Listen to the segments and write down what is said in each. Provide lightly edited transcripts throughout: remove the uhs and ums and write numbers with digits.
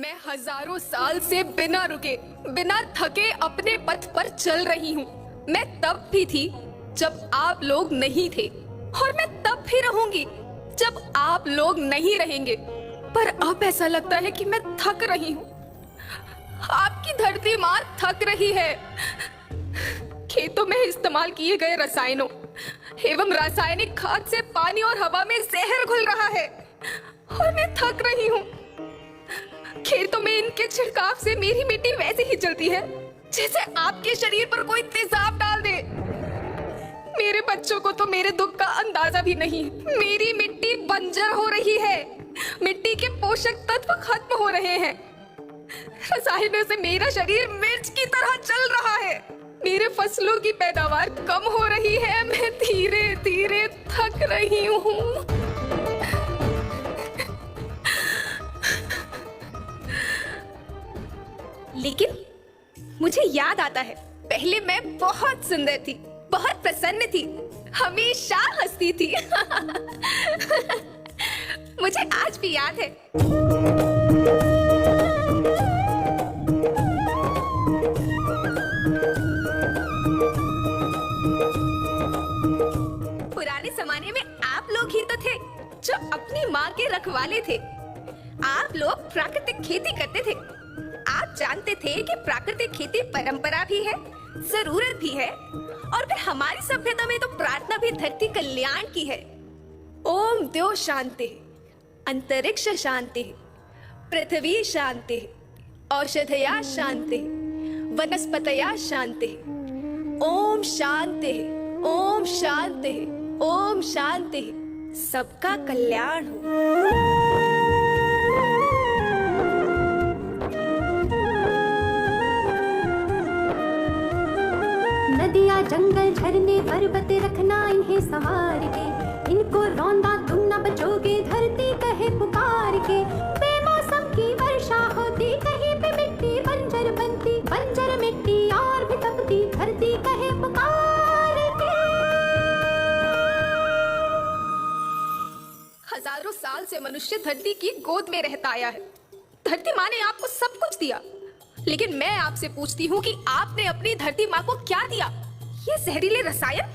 मैं हजारों साल से बिना रुके, बिना थके अपने पथ पर चल रही हूँ। मैं तब भी थी जब आप लोग नहीं थे, और मैं तब भी रहूंगी जब आप लोग नहीं रहेंगे। पर अब ऐसा लगता है कि मैं थक रही हूँ। आपकी धरती माँ थक रही है। खेतों में इस्तेमाल किए गए रसायनों एवं रासायनिक खाद से पानी और हवा में जहर घुल रहा है, और मैं थक रही हूँ। खेतों में इनके छिड़काव से मेरी मिट्टी वैसे ही चलती है जैसे आपके शरीर पर कोई तेजाब डाल दे। मेरे बच्चों को तो मेरे दुख का अंदाजा भी नहीं। मेरी मिट्टी बंजर हो रही है, मिट्टी के पोषक तत्व खत्म हो रहे हैं। रसायनों से मेरा शरीर मिर्च की तरह चल रहा है। मेरे फसलों की पैदावार कम हो रही है। मैं धीरे धीरे थक रही हूँ। लेकिन मुझे याद आता है, पहले मैं बहुत सुंदर थी, बहुत प्रसन्न थी, हमेशा हंसती थी। मुझे आज भी याद है। पुराने जमाने में आप लोग ही तो थे जो अपनी माँ के रखवाले थे। आप लोग प्राकृतिक खेती करते थे। आप जानते थे कि प्राकृतिक खेती परंपरा भी है, जरूरत भी है, और फिर हमारी सभ्यता में तो प्रार्थना भी धरती कल्याण की है। ओम द्यो शांति, अंतरिक्ष शांति, पृथ्वी शांति, औषधया शांति, वनस्पतया शांति। ओम शांति, ओम शांति, ओम शांति। सबका कल्याण हो। नदियाँ जंगल झरने पर्वत रखना इन्हें संवार के, इनको रौंदा तुम न बचोगे धरती कहे पुकार के। बेमौसम की वर्षा होती, कहीं पे मिट्टी बंजर बनती, बंजर मिट्टी और भी तपती, धरती कहे पुकार के। हजारों साल से मनुष्य धरती की गोद में रहता आया है। धरती माँ ने आपको सब कुछ दिया, लेकिन मैं आपसे पूछती हूँ कि आपने अपनी धरती माँ को क्या दिया? ये जहरीले रसायन,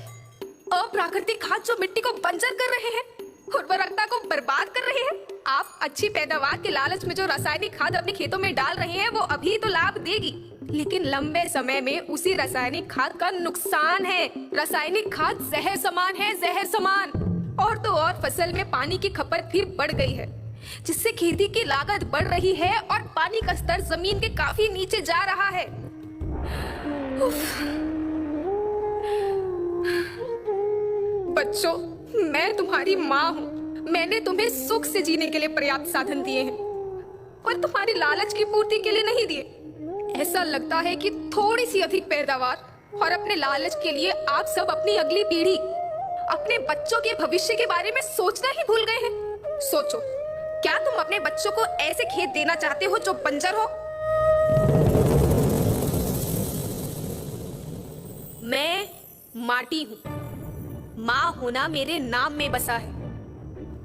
अप्राकृतिक खाद जो मिट्टी को बंजर कर रहे हैं, उर्वरकता को बर्बाद कर रहे हैं। आप अच्छी पैदावार के लालच में जो रासायनिक खाद अपने खेतों में डाल रहे हैं, वो अभी तो लाभ देगी, लेकिन लंबे समय में उसी रासायनिक खाद का नुकसान है। रासायनिक खाद जहर समान है, जहर समान। और तो और फसल में पानी की खपत भी बढ़ गई है, जिससे खेती की लागत बढ़ रही है और पानी का स्तर जमीन के काफी नीचे जा रहा है। बच्चों, मैं तुम्हारी माँ हूँ। मैंने तुम्हें सुख से जीने के लिए पर्याप्त साधन दिए हैं, पर तुम्हारी लालच की पूर्ति के लिए नहीं दिए। ऐसा लगता है कि थोड़ी सी अधिक पैदावार और अपने लालच के लिए आप सब अपनी अगली पीढ़ी, अपने बच्चों के भविष्य के बारे में सोचना ही भूल गए हैं। सोचो, क्या तुम अपने बच्चों को ऐसे खेत देना चाहते हो जो बंजर हो? मैं माटी हूँ। माँ होना मेरे नाम में बसा है।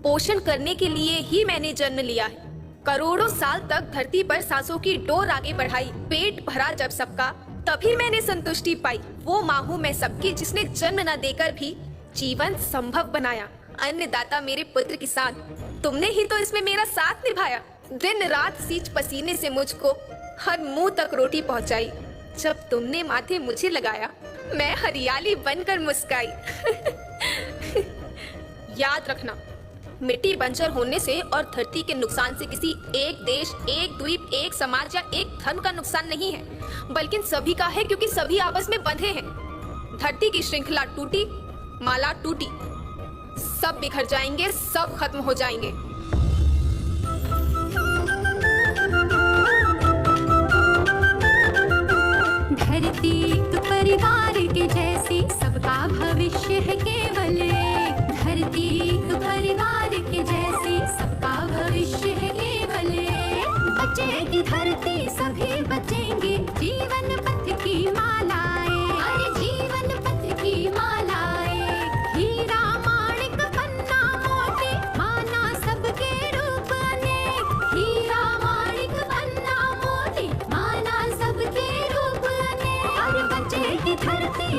पोषण करने के लिए ही मैंने जन्म लिया है। करोड़ों साल तक धरती पर सांसों की डोर आगे बढ़ाई। पेट भरा जब सबका, तभी मैंने संतुष्टि पाई। वो माँ हूँ मैं सबकी, जिसने जन्म न देकर भी जीवन संभव बनाया। अन्नदाता मेरे पुत्र किसान, तुमने ही तो इसमें मेरा साथ निभाया। दिन रात सींच पसीने से मुझको हर मुंह तक रोटी पहुंचाई। जब तुमने माथे मुझे लगाया, मैं हरियाली बनकर मुस्काई। याद रखना, मिट्टी बंजर होने से और धरती के नुकसान से किसी एक देश, एक द्वीप, एक समाज या एक धर्म का नुकसान नहीं है, बल्कि सभी का है, क्योंकि सभी आपस में बंधे हैं। धरती की श्रृंखला टूटी, माला टूटी, सब बिखर जाएंगे, सब खत्म हो जाएंगे। धरती एक परिवार के जैसी, सबका भविष्य है केवल एक। धरती एक परिवार के जैसी, सबका भविष्य है केवल एक। बचेगी धरती, सभी बचेंगे, जीवन पथ की मालाएं, अरे जीवन पथ की मालाएं। हीरा माणिक पन्ना मोती, माना सबके रूप अनेक। हीरा माणिक पन्ना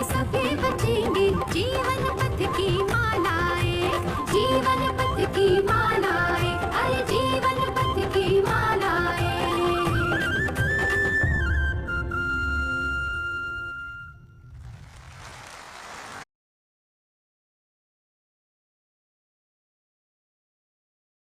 सभी बचेंगे जीवन पथ की मालाएं, जीवन पथ की मालाएं।